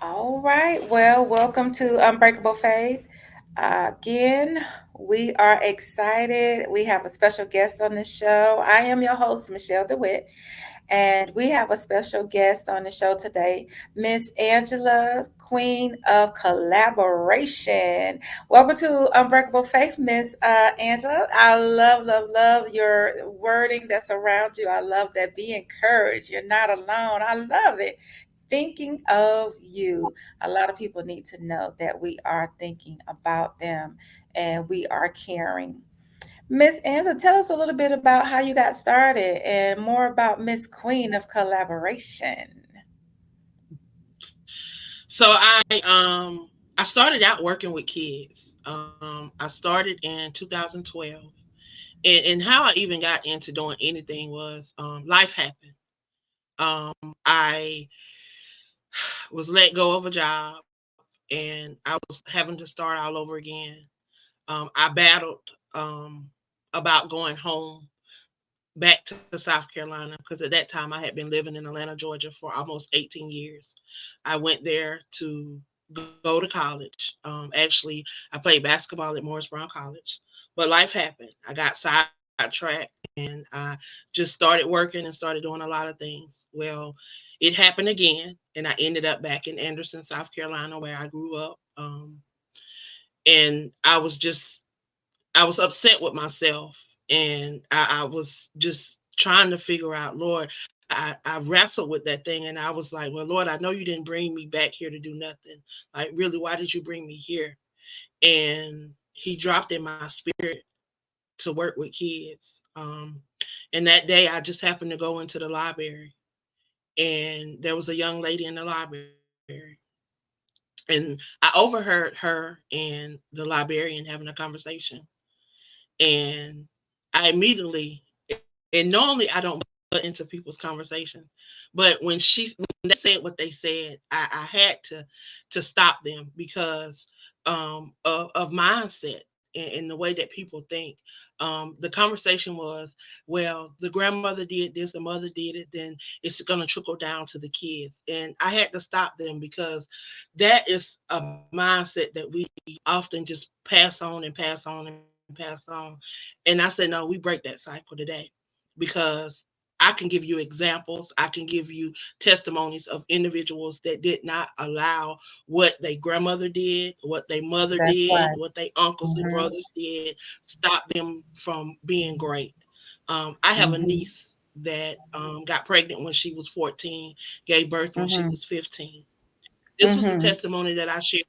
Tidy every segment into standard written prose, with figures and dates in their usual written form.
All right. Well, welcome to Unbreakable Faith. Again, we are excited. We have a special guest on the show. I am your host, Michelle Dewitt, and we have a special guest on the show today, Miss Angela, Queen of Collaboration. Welcome to Unbreakable Faith, Miss Angela. I love your wording that's around you. I love that. Be encouraged. You're not alone. I love it. Thinking of you. A lot of people need to know that we are thinking about them and we are caring. Miss Angela, tell us a little bit about how you got started and more about Miss Queen of Collaboration. So I started out working with kids. I started in 2012, and how I even got into doing anything was life happened. I was let go of a job, and I was having to start all over again. I battled about going home back to South Carolina because at that time I had been living in Atlanta, Georgia for almost 18 years. I went there to go to college. Actually, I played basketball at Morris Brown College, but life happened. I got sidetracked and I just started working and started doing a lot of things. Well, it happened again, and I ended up back in Anderson, South Carolina, where I grew up. And I was upset with myself, and I was just trying to figure out, Lord, I wrestled with that thing, and I was like, well, Lord, I know you didn't bring me back here to do nothing. Like, really, why did you bring me here? And He dropped in my spirit to work with kids. And that day, I just happened to go into the library, and there was a young lady in the library, and I overheard her and the librarian having a conversation, and I immediately, and normally I don't butt into people's conversations, but when they said what they said, I had to stop them because of mindset and the way that people think. The conversation was, well, the grandmother did this, the mother did it, then it's going to trickle down to the kids, and I had to stop them because that is a mindset that we often just pass on and pass on and pass on. And I said, no, we break that cycle today because I can give you examples. I can give you testimonies of individuals that did not allow what their grandmother did, what their mother That's did, right. what their uncles and Mm-hmm. brothers did, stop them from being great. I have a Mm-hmm. niece that got pregnant when she was 14, gave birth when she Mm-hmm. was 15. This was the Mm-hmm. testimony that I shared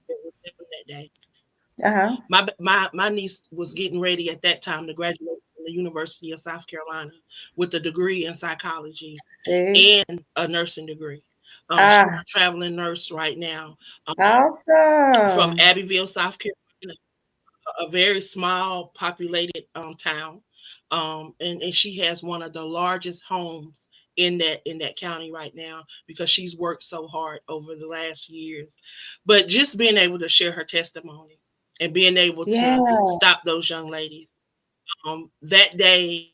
with them that day. Uh-huh. My niece was getting ready at that time to graduate from the University of South Carolina with a degree in psychology See? and a nursing degree. She's Ah, a traveling nurse right now, from awesome. Abbeville, South Carolina, a very small populated town, and she has one of the largest homes in that county right now because she's worked so hard over the last years. But just being able to share her testimony and being able Yeah. to stop those young ladies, that day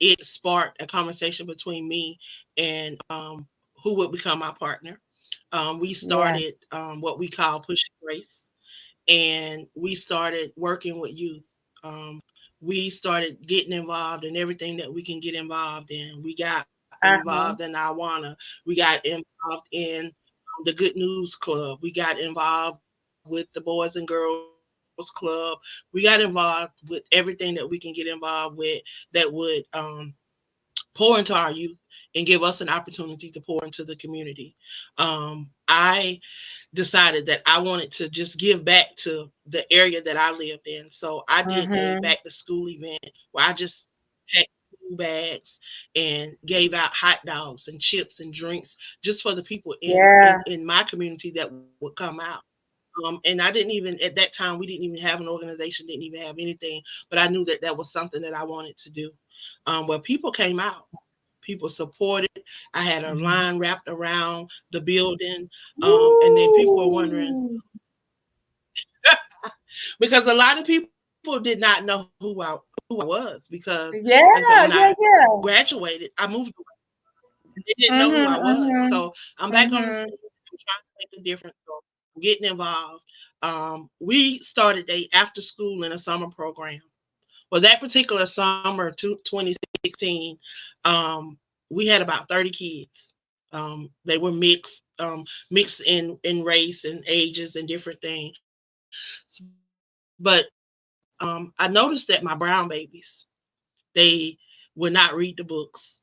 it sparked a conversation between me and who would become my partner. We Yeah. started what we call Pushing Grace, and we started working with youth. Um, we started getting involved in everything that we can get involved in. We got involved in Uh-huh. Awana. We got involved in the Good News Club. We got involved with the Boys and Girls Club. We got involved with everything that we can get involved with that would pour into our youth and give us an opportunity to pour into the community. I decided that I wanted to just give back to the area that I lived in. So I did a Mm-hmm. back to school event where I just packed school bags and gave out hot dogs and chips and drinks just for the people Yeah. in my community that would come out. And I didn't even at that time we didn't even have an organization, didn't even have anything, but I knew that that was something that I wanted to do. Where people came out, people supported. I had a Mhm. line wrapped around the building, and then people were wondering Woo! because a lot of people did not know who I was because, like I said, when I Yeah, yeah, yeah. graduated, I moved away. They didn't know who I Mhm, was, mhm, so I'm back on the mhm. scene. trying to make a difference. So I'm getting involved. We started a after school and a summer program. Well, that particular summer, 2016, we had about 30 kids. They were mixed in race and ages and different things. But I noticed that my brown babies, they would not read the books.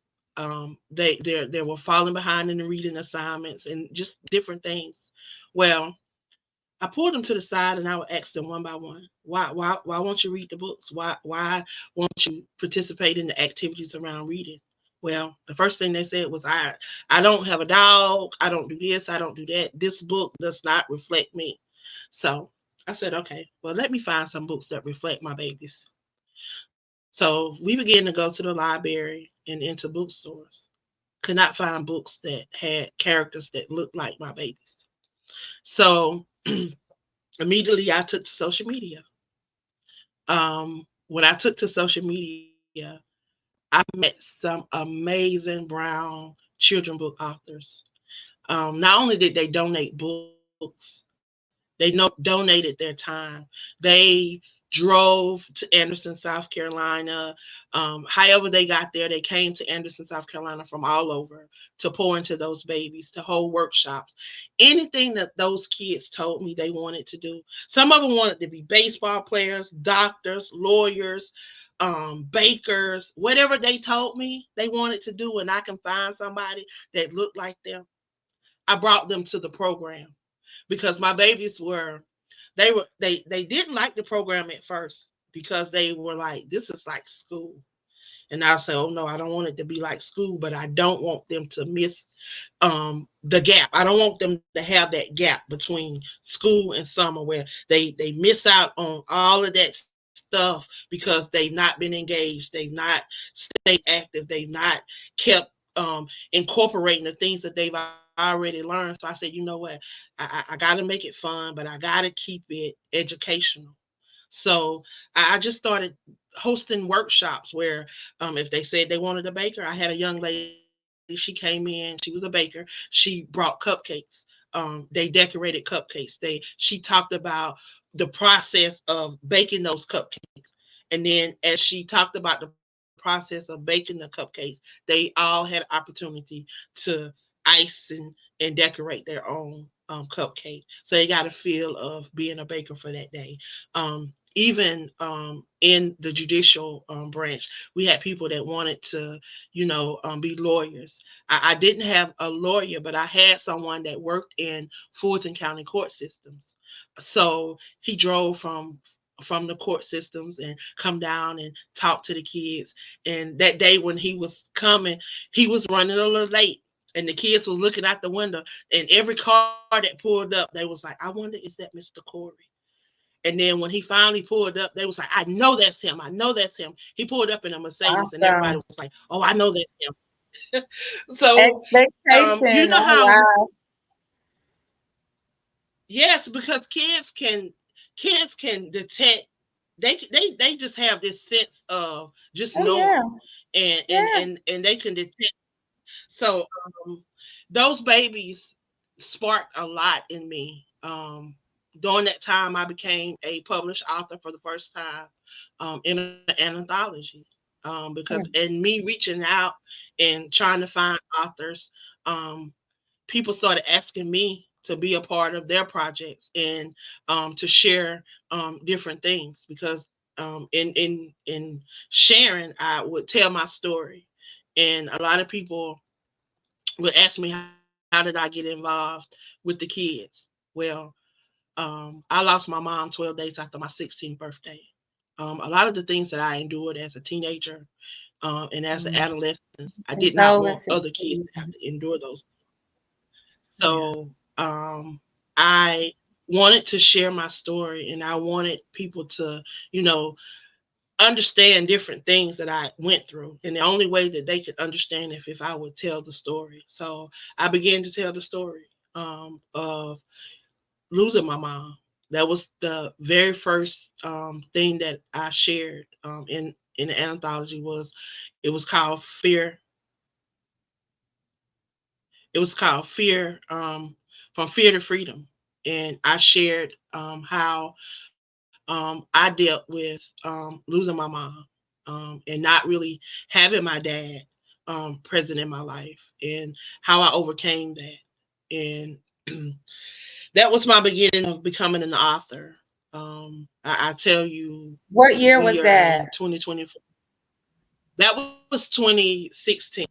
They were falling behind in the reading assignments and just different things. Well, I pulled them to the side and I would ask them one by one, why won't you read the books? Why won't you participate in the activities around reading? Well, the first thing they said was, I don't have a dog. I don't do this. I don't do that. This book does not reflect me. So I said, okay, well, let me find some books that reflect my babies. So we began to go to the library and into bookstores. Could not find books that had characters that looked like my babies. So immediately I took to social media. When I took to social media, I met some amazing brown children book authors. Not only did they donate books, they donated their time. They drove to Anderson, South Carolina. However they got there, they came to Anderson, South Carolina from all over to pour into those babies, to hold workshops. Anything that those kids told me they wanted to do. Some of them wanted to be baseball players, doctors, lawyers, bakers, whatever they told me they wanted to do, and I can find somebody that looked like them. I brought them to the program because my babies they didn't like the program at first because they were like, this is like school. And I'll say, oh no, I don't want it to be like school, but I don't want them to miss the gap. I don't want them to have that gap between school and summer where they miss out on all of that stuff because they've not been engaged, they've not stayed active, they've not kept incorporating the things that they've already learned. So I said, you know what, I got to make it fun, but I got to keep it educational. So I just started hosting workshops where if they said they wanted a baker, I had a young lady, she came in, she was a baker, she brought cupcakes. They decorated cupcakes. She talked about the process of baking those cupcakes. And then as she talked about the process of baking the cupcakes, they all had opportunity to ice and decorate their own cupcake. So they got a feel of being a baker for that day. Even in the judicial branch, we had people that wanted to, be lawyers. I didn't have a lawyer, but I had someone that worked in Fulton County court systems. So he drove from the court systems and come down and talk to the kids. And that day when he was coming, he was running a little late. And the kids were looking out the window, and every car that pulled up, they was like, I wonder, is that Mr. Corey? And then when he finally pulled up, they was like, I know that's him. I know that's him. He pulled up in a Mercedes, and everybody Awesome. was like, oh, I know that's him. So, you Expectation. know Oh, how, wow. yes, because kids can detect. They just have this sense of just Oh, yeah. knowing, Yeah. and they can detect. So those babies sparked a lot in me. During that time, I became a published author for the first time in an anthology. Because Yeah. in me reaching out and trying to find authors, um, people started asking me to be a part of their projects and to share different things because in sharing, I would tell my story, and a lot of people would ask me, how did I get involved with the kids? Well, I lost my mom 12 days after my 16th birthday. A lot of the things that I endured as a teenager and as an Mm. adolescent, I did not want Condolences other to kids you. to have to endure those. Yeah. So I wanted to share my story, and I wanted people to, you know, understand different things that I went through. And the only way that they could understand if I would tell the story. So I began to tell the story of losing my mom. That was the very first thing that I shared in the anthology. Was it was called Fear. It was called Fear from fear to freedom. And I shared how I dealt with losing my mom, and not really having my dad present in my life, and how I overcame that. And that was my beginning of becoming an author. I tell you, What year we was are that? in 2024. That was 2016.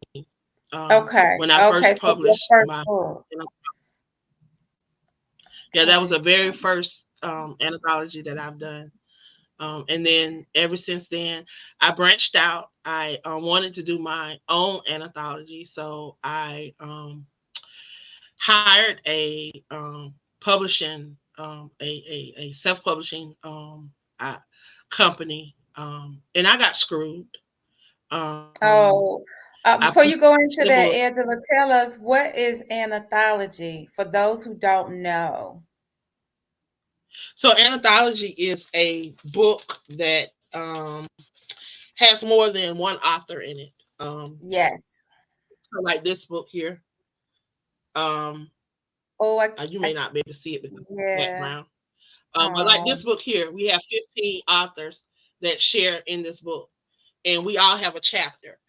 When I Okay. first Okay. So your published first my, book. yeah, that was Okay. the very first anthology that I've done. And then ever since then, I branched out. I wanted to do my own anthology, so I hired a publishing, a self publishing uh, company, and I got screwed. Um, Oh, I before published you go the into book. that, Angela, tell us what is an anthology for those who don't know. So, anthology is a book that has more than one author in it. Yes. So, like this book here, um, Oh, you may not be able to see it because of the yeah. background. But like Oh, this book here, we have 15 authors that share in this book, and we all have a chapter.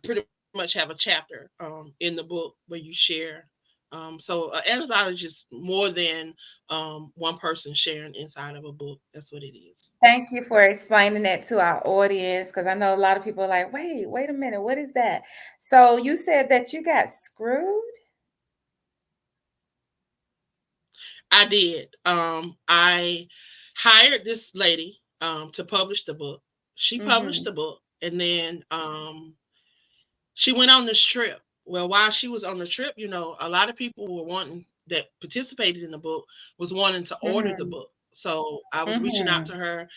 Pretty much have a chapter in the book where you share. So anthology is more than one person sharing inside of a book. That's what it is. thank you for explaining that to our audience because I know a lot of people are like, wait a minute, what is that? So you said that you got screwed? I did. I hired this lady to publish the book. She published Mm-hmm. the book, and then she went on this trip. Well, while she was on the trip, a lot of people were wanting that participated in the book was wanting to order the Mm-hmm. book. So I was reaching out Mm-hmm. to her,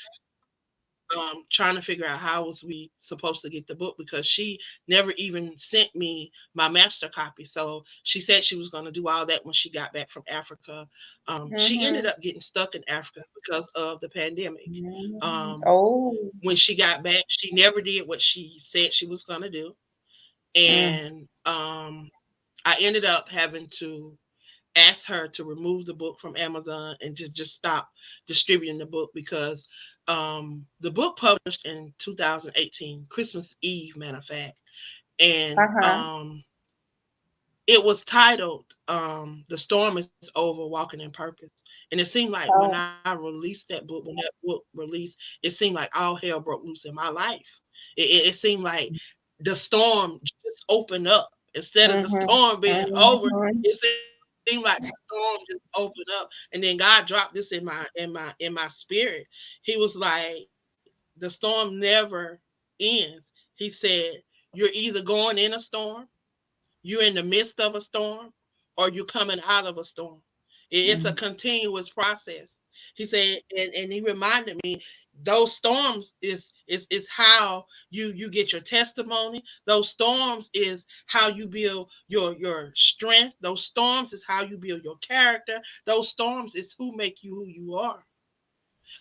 trying to figure out how was we supposed to get the book because she never even sent me my master copy. So she said she was going to do all that when she got back from Africa. She ended Mm-hmm. up getting stuck in Africa because of the pandemic. Mm-hmm. Um, Oh. when she got back, she never did what she said she was going to do, Mm. and I ended up having to ask her to remove the book from Amazon and just stop distributing the book because the book published in 2018, Christmas Eve, matter of fact, and Uh-huh. it was titled "The Storm Is Over, Walking in Purpose." And it seemed like when Oh. I released that book, when that book released, it seemed like all hell broke loose in my life. It seemed like the storm just opened up instead of the Mm-hmm. storm being over. Mm-hmm. It seemed like the storm just opened up, and then God dropped this in my spirit. He was like, the storm never ends. He said, you're either going in a storm, you're in the midst of a storm, or you're coming out of a storm. It's a Mm-hmm. continuous process. He said, and he reminded me, those storms is how you get your testimony. Those storms is how you build your strength. Those storms is how you build your character. Those storms is who make you who you are.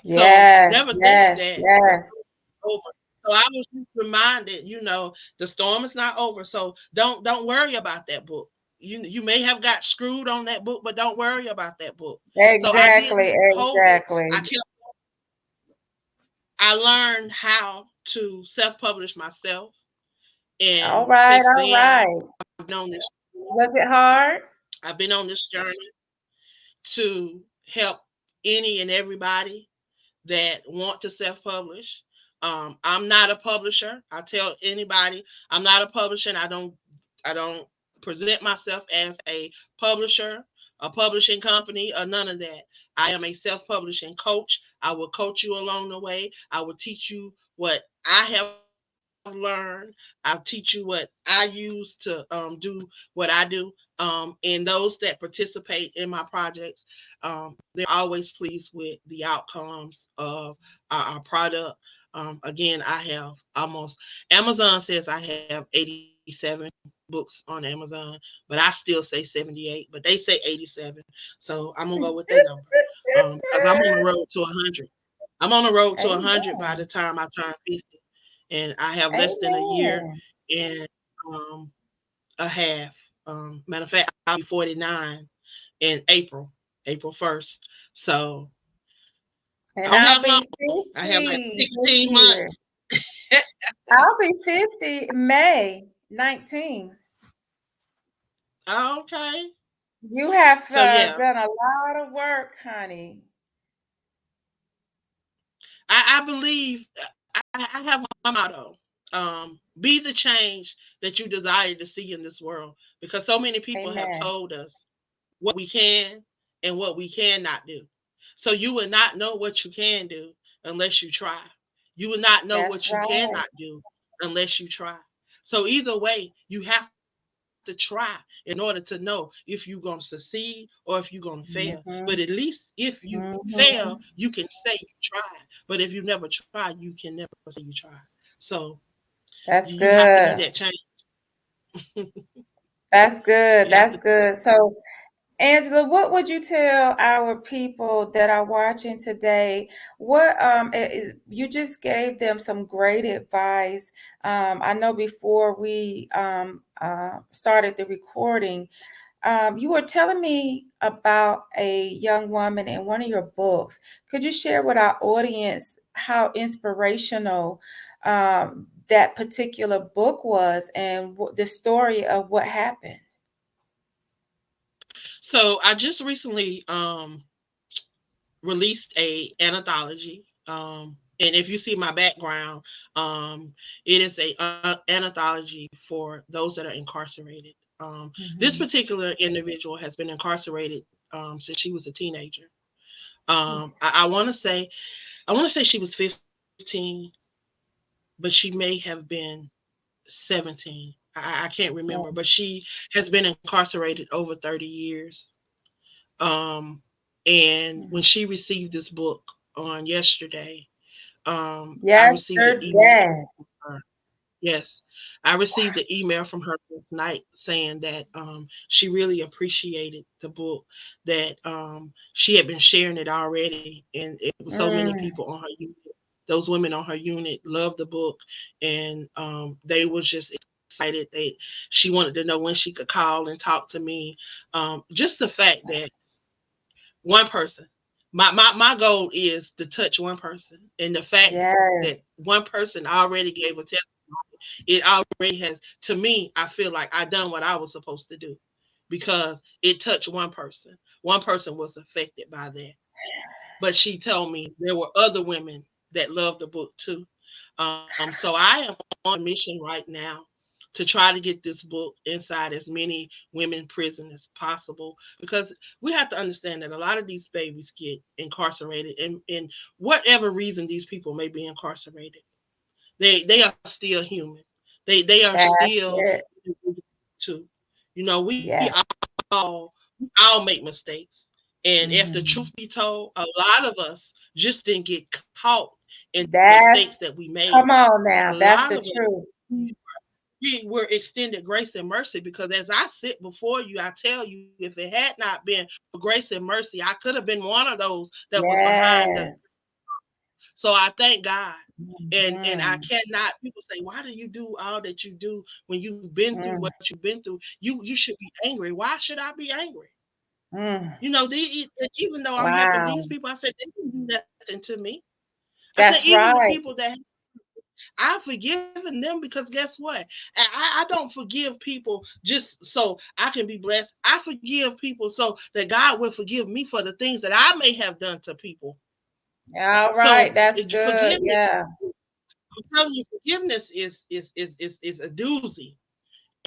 So Yes, never think yes, that yes. over. So I was just reminded, the storm is not over. So don't worry about that book. You may have got screwed on that book, but don't worry about that book. So I Exactly, didn't hold it. exactly. I learned how to self-publish myself. All And right, since all then, right. I've been on this Was it hard? I've been on this journey to help any and everybody that want to self-publish. I'm not a publisher. I tell anybody I'm not a publisher. And I don't present myself as a publisher, a publishing company, or none of that. I am a self-publishing coach. I will coach you along the way. I will teach you what I have learned. I'll teach you what I use to do what I do. And those that participate in my projects, they're always pleased with the outcomes of our product. Again, I have almost, Amazon says I have 87 books on Amazon, but I still say 78, but they say 87. So I'm going to go with their number because I'm on the road to 100. I'm on the road to 100 by the Amen. time I turn 50. And I have less than a year Amen. and um, a half. Matter of fact, I'll be 49 in April 1st. So I And don't I'll have be long. I have like 50 this 16 year. months. I'll be 50 May 19. Okay. You have So yeah, done a lot of work, honey. I believe I have one motto. Be the change that you desire to see in this world, because so many people have Amen. told us what we can and what we cannot do. So you will not know what you can do unless you try. You will not know That's what you right. cannot do unless you try. So either way, you have to try in order to know if you're going to succeed or if you're going to fail. But at Hmm. least if you fail, Hmm. you can say you tried. But if you never try, you can never say you tried. So That's you have to be that good. change. That's You good. have to That's be that. good. So, Angela, what would you tell our people that are watching today? You just gave them some great advice. I know before we started the recording, you were telling me about a young woman in one of your books. Could you share with our audience how inspirational that particular book was and the story of what happened? So I just recently released a anthology. And if you see my background, it is a anthology for those that are incarcerated. This Hmm. particular individual has been incarcerated since she was a teenager. I want to say she was 15, but she may have been 17. I can't remember, but she has been incarcerated over 30 years. Um, and when she received this book on yesterday, I received an email Yesterday. from her. Yes, I received an email from her last night saying that she really appreciated the book, that she had been sharing it already, and it was so many Mm, people on her unit. Those women on her unit loved the book, and they was just excited. She wanted to know when she could call and talk to me. Just the fact that one person. My goal is to touch one person, and the fact yes, that one person already gave a test, it already has. To me, I feel like I done what I was supposed to do, because it touched one person. One person was affected by that, but she told me there were other women that loved the book too. So I am on a mission right now to try to get this book inside as many women prison as possible, because we have to understand that a lot of these babies get incarcerated, and whatever reason these people may be incarcerated, they are still human. They are that's still it. too. You know, Yes. we all make mistakes. And if the Hmm. truth be told, a lot of us just didn't get caught in the That's, mistakes that we made. come on A now. That's lot the of us, truth. we were extended grace and mercy, because as I sit before you, I tell you, if it had not been for grace and mercy, I could have been one of those that was behind the. Yes. So I thank God. And I Hmm. cannot. People say, "Why do you do all that you do when you've been through what Mm, you've been through? You should be angry. Why should I be angry?" mm. You know, even though I'm helping Wow. these people, I said they didn't do nothing to me. I said That's even the right. people that I've forgiven them, because guess what? I don't forgive people just so I can be blessed. I forgive people so that God will forgive me for the things that I may have done to people. All right. So That's good. forgiveness, Yeah. I'm telling you, forgiveness is a doozy.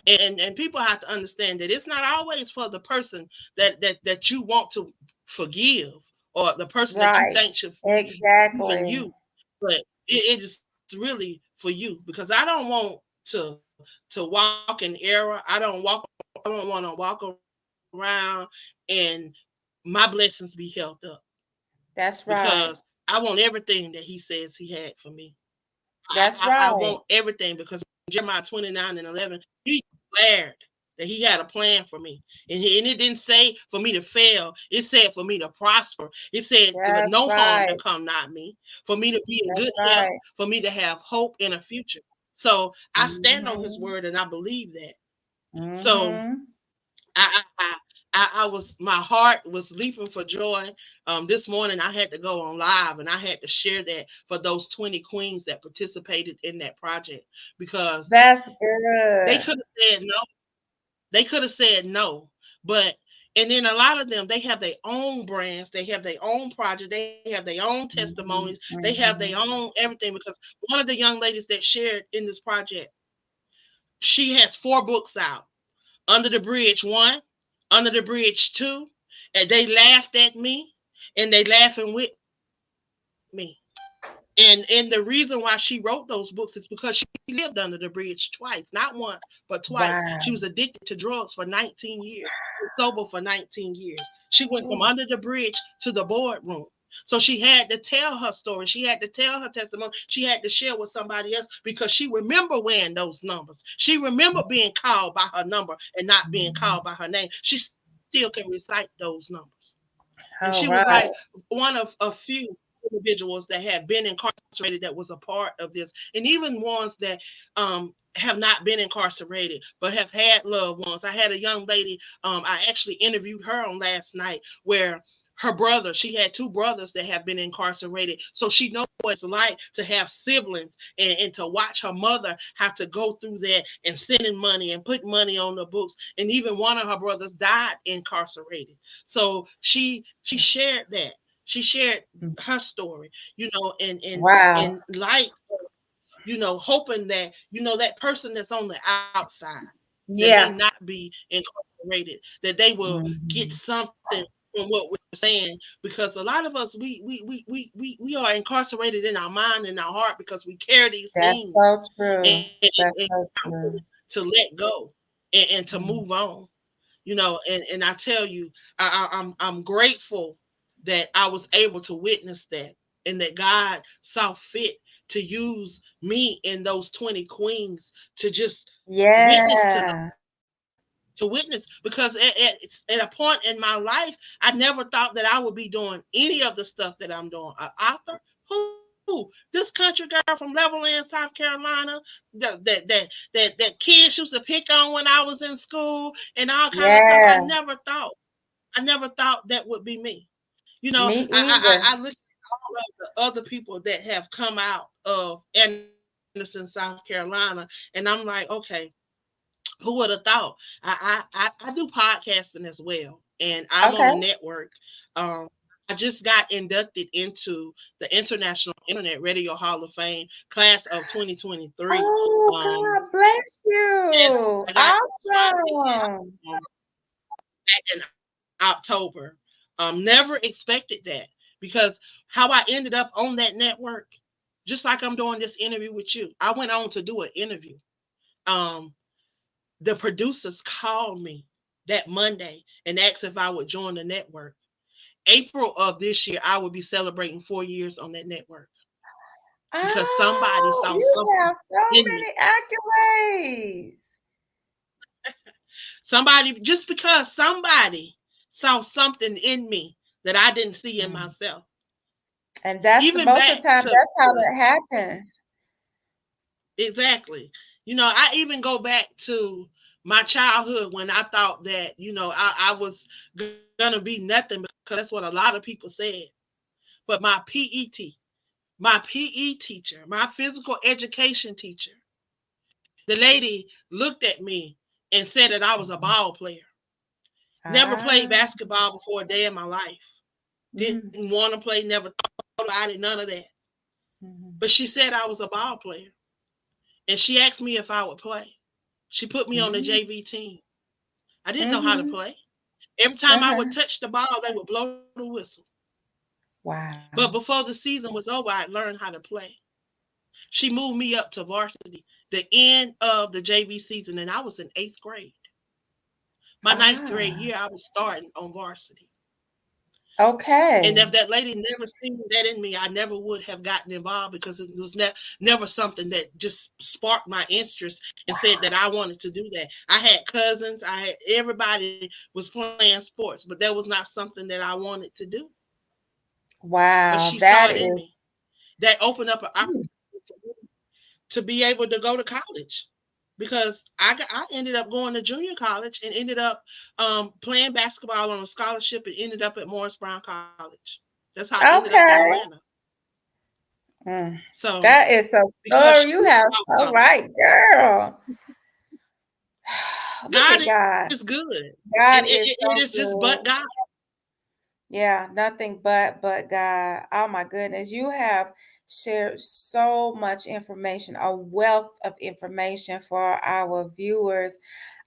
And people have to understand that it's not always for the person that you want to forgive, or the person that you Right. think should forgive Exactly. you, but it is really for you, because I don't want to walk in error. I don't want to walk around and my blessings be held up, because That's I want right. everything that he says he had for me. I That's want right. everything, because Jeremiah 29:11, he declared that he had a plan for me. And it didn't say for me to fail, it said for me to prosper. It said for That's no harm to right. come not me, for me to be in That's good health, right. for me to have hope in a future. So I stand on his Hmm. word and I believe that. So Hmm. I my heart was leaping for joy. This morning I had to go on live and I had to share that for those 20 queens that participated in that project, because That's they good. could have said no. They could have said no, but and then a lot of them, they have their own brands, they have their own project, they have their own testimonies, Mhm, they have their mhm. own everything. Because one of the young ladies that shared in this project, she has 4 books out: Under the Bridge 1, Under the Bridge 2, and they laughed at me and they laughing with me. And the reason why she wrote those books is because she lived under the bridge twice, not once, but twice. She was Wow. addicted to drugs for 19 years, sober for 19 years. She went from under Ooh, the bridge to the boardroom. So she had to tell her story. She had to tell her testimony. She had to share with somebody else because she remember wearing those numbers. She remember being called by her number and not being mhm. called by her name. She still can recite those numbers. And she was All like right. one of a few individuals that had been incarcerated that was a part of this, and even ones that have not been incarcerated but have had loved ones. I had a young lady, I actually interviewed her on last night, where her brother, she had 2 brothers that have been incarcerated, so she knows what it's like to have siblings, and to watch her mother have to go through that and sending money and put money on the books. And even one of her brothers died incarcerated. So she shared that. She shared her story, Wow. and light, hoping that, that person that's on the outside that may Yeah. not be incarcerated, that they will get Mhm. something from what we're saying. Because a lot of us, we are incarcerated in our mind and our heart because we carry these That's things, so and, true. and That's we're so not true. willing to let go, and to Mm. move on. And I tell you, I'm grateful that I was able to witness that, and that God saw fit to use me in those 20 queens to just witness to them, Yeah. to witness. Because at a point in my life, I never thought that I would be doing any of the stuff that I'm doing. An author? Who? This country girl from Levelland, South Carolina, that kids used to pick on when I was in school and all kind of stuff. Yeah. I never thought that would be me. Me I either. look at all of the other people that have come out of Anderson, South Carolina, and I'm like, okay, who would have thought? I do podcasting as well, and I'm on a Okay. network. Um, I just got inducted into the International Internet Radio Hall of Fame class of 2023. Oh, Um, God bless and you. I got nominated Awesome. back in October. Never expected that, because how I ended up on that network, just like I'm doing this interview with you, I went on to do an interview. Um, the producers called me that Monday and asked if I would join the network. April of this year, I will be celebrating 4 years on that network because somebody Oh, saw you something have so in me. many accolades. Somebody, just because somebody saw something in me that I didn't see in Mm. myself. And that's the Even most back of the time, to that's how that happens. exactly. I even go back to my childhood when I thought that, I was gonna be nothing, because that's what a lot of people said. But my PE teacher, my physical education teacher, the lady looked at me and said that I was a Mhm. ball player. Never played Ah. basketball before a day in my life. Didn't Mhm. want to play, never thought about it, none of that. Mhm. But she said I was a ball player. And she asked me if I would play. She put me on the Mhm. JV team. I didn't know how to Mhm. play. Every time I would Uh-huh. touch the ball, they would blow the whistle. Wow. But before the season was over, I learned how to play. She moved me up to varsity, the end of the JV season, and I was in 8th grade. My ninth grade Ah. year, I was starting on varsity. And if Okay. that lady never seen that in me, I never would have gotten involved, because it was never something that just sparked my interest and said that I wanted to do that. I had cousins, I had everybody was playing sports, but that was not something that I wanted to do. But Wow. she saw That it in is. me. That opened up an Mm. opportunity for me to be able to go to college. because I ended up going to junior college and ended up playing basketball on a scholarship and ended up at Morris Brown College. That's how I ended up in Okay. Atlanta. Mm. So That is a because story she you have. taught All something. right, girl. Look God at is God. good, and God it is is so just but good. God. Yeah, nothing but God. Oh my goodness. You have shared so much information, a wealth of information for our viewers.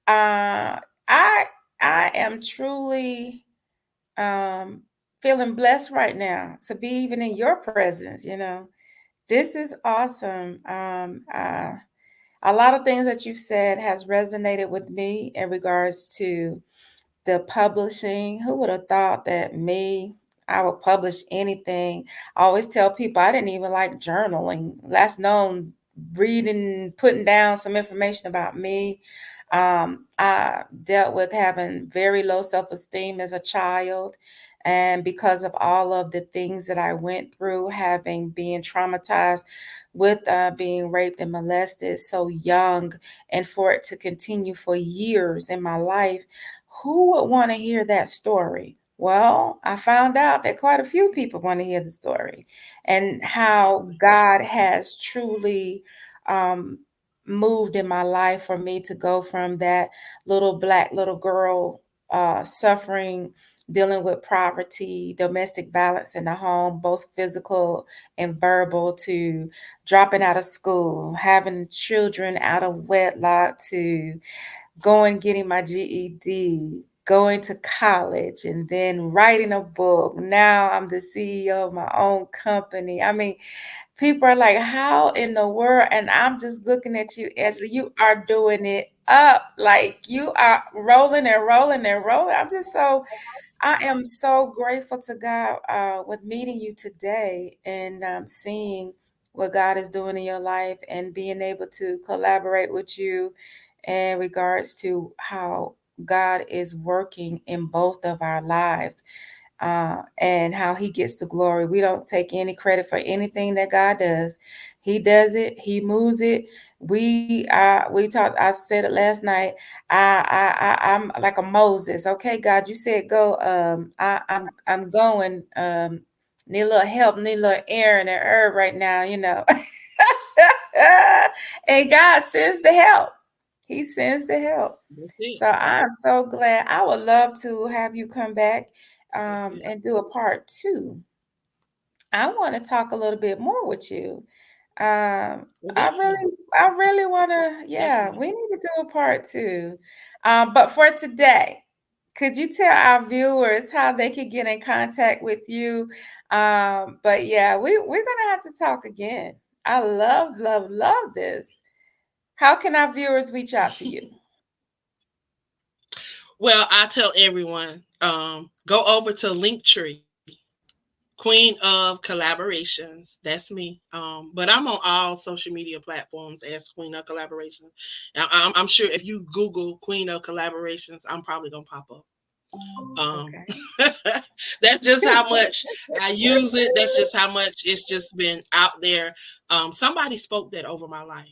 I I am truly um feeling blessed right now to be even in your presence, you know. This is awesome. A lot of things that you've said has resonated with me in regards to the publishing. Who would have thought that me, I would publish anything? I always tell people I didn't even like journaling. Last known reading, putting down some information about me. I dealt with having very low self-esteem as a child. And because of all of the things that I went through, having being traumatized with being raped and molested so young, and for it to continue for years in my life, who would want to hear that story? Well, I found out that quite a few people want to hear the story and how Exactly. God has truly um, moved in my life for me to go from that little black little girl suffering, dealing with poverty, domestic violence in the home, both physical and verbal, to dropping out of school, having children out of wedlock, to going getting my GED, going to college, and then writing a book. Now I'm the CEO of my own company. I mean, people are like, how in the world? And I'm just looking at you, Ashley. You are doing it up. Like you are rolling and rolling and rolling. I am so grateful to God with meeting you today and seeing what God is doing in your life and being able to collaborate with you in regards to how God is working in both of our lives and how he gets the glory. We don't take any credit for anything that God does. He does it. He moves it. We talked. I said it last night. I'm like a Moses. Okay, God, you said go. I'm going. Need a little help. Need a little Aaron and herb right now. You know. And God sends the help. He sends the help. That's it. So I'm so glad. I would love to have you come back That's it. and do a part two. I want to talk a little bit more with you. Um, Well, I definitely, really, I really want to. Yeah, definitely. we need to do a part two. But for today, could you tell our viewers how they could get in contact with you? But yeah, we're gonna have to talk again. I love this. How can our viewers reach out to you? Well, I tell everyone, go over to Linktree, Queen of Collaborations. That's me. But I'm on all social media platforms as Queen of Collaborations. I'm sure if you Google Queen of Collaborations, I'm probably gonna pop up. Um, Okay. that's just how much I use it. That's just how much it's just been out there. Somebody spoke that over my life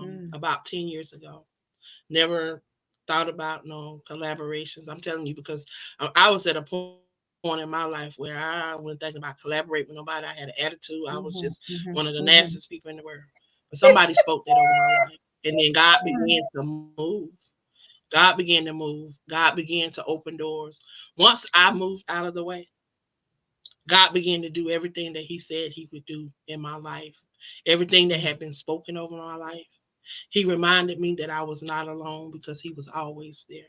Mm, about 10 years ago. Never thought about no collaborations. I'm telling you because I was at a point in my life where I wasn't thinking about collaborating with nobody. I had an attitude. I was just one of mhm, the nastiest mhm, people in the world. mhm. But somebody spoke that over my life, and then God began to Mm, move. God began to move. God began to open doors. Once I moved out of the way, God began to do everything that He said He would do in my life, everything that mm, had been spoken over my life. He reminded me that I was not alone because He was always there.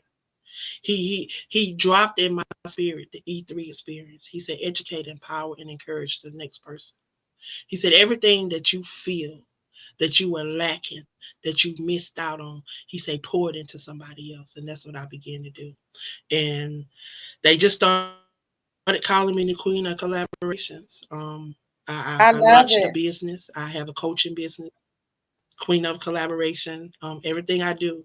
He dropped in my spirit the E3 experience. He said, educate, empower, and encourage the next person. He said, everything that you feel that you were lacking, that you missed out on, he said, pour it into somebody else. And that's what I began to do. And they just started calling me the queen of collaborations. I launched a I love business. it. I have a coaching business, queen of collaboration. Everything I do,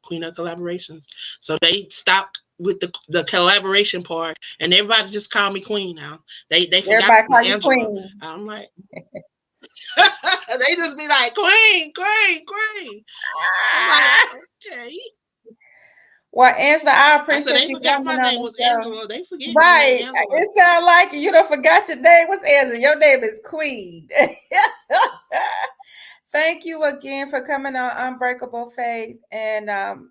queen of collaborations. So they stopped with the collaboration part, and everybody just call me queen now. They forgot Everybody my call you Angela. queen. I'm like, They just be like, Queen, Queen, Queen. I'm like, Ah! okay. Well, Angela, I I said, appreciate they you forgot coming my on name the was show. Angela. They forget my name, Right. Angela. It sounds like you don't forgot your name was Angela. Your name is Queen. Thank you again for coming on Unbreakable Faith and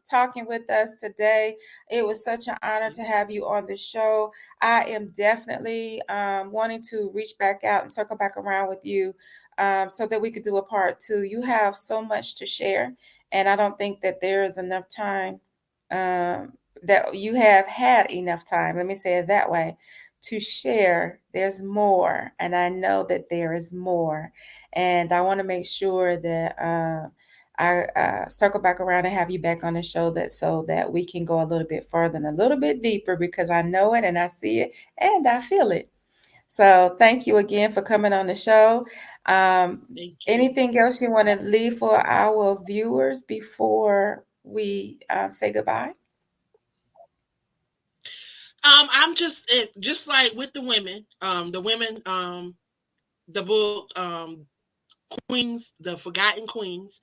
talking with us today. It was such an honor to have you on the show. I am definitely wanting to reach back out and circle back around with you so that we could do a part two. You have so much to share, and I don't think that there is enough time, um, that you have had enough time. Let me say it that way to share. There's more, and I know that there is more, and I want to make sure that I circle back around and have you back on the show that so that we can go a little bit further and a little bit deeper because I know it and I see it and I feel it. So thank you again for coming on the show. Um, Thank you. Anything else you want to leave for our viewers before we say goodbye? I'm just like with the women, the book, Queens, the Forgotten Queens.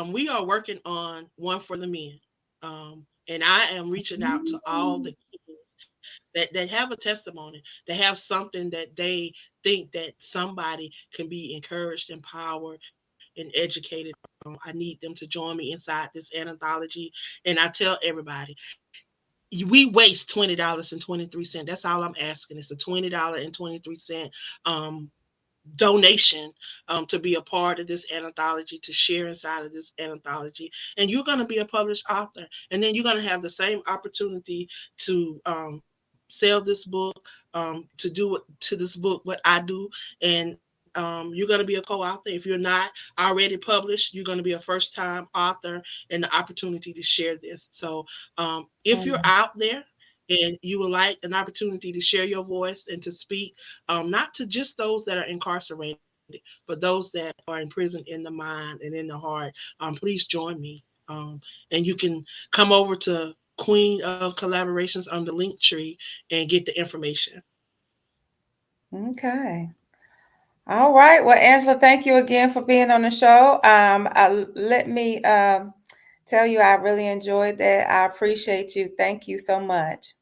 We are working on one for the men. And I am reaching out to all Mm. the queens that have a testimony, that have something that they think that somebody can be encouraged, empowered, and educated. I need them to join me inside this anthology. And I tell everybody, we waste $20.23. That's all I'm asking. It's a $20.23 um donation, to be a part of this anthology, to share inside of this anthology. And you're going to be a published author. And then you're going to have the same opportunity to sell this book, to do to this book what I do. And you're going to be a co-author. If you're not already published, you're going to be a first-time author, and the opportunity to share this. So if you're Mm. out there and you would like an opportunity to share your voice and to speak, not to just those that are incarcerated, but those that are in prison in the mind and in the heart, please join me. And you can come over to Queen of Collaborations on the link tree and get the information. Okay. All right. Well, Angela, thank you again for being on the show. Let me tell you, I really enjoyed that. I appreciate you. Thank you so much.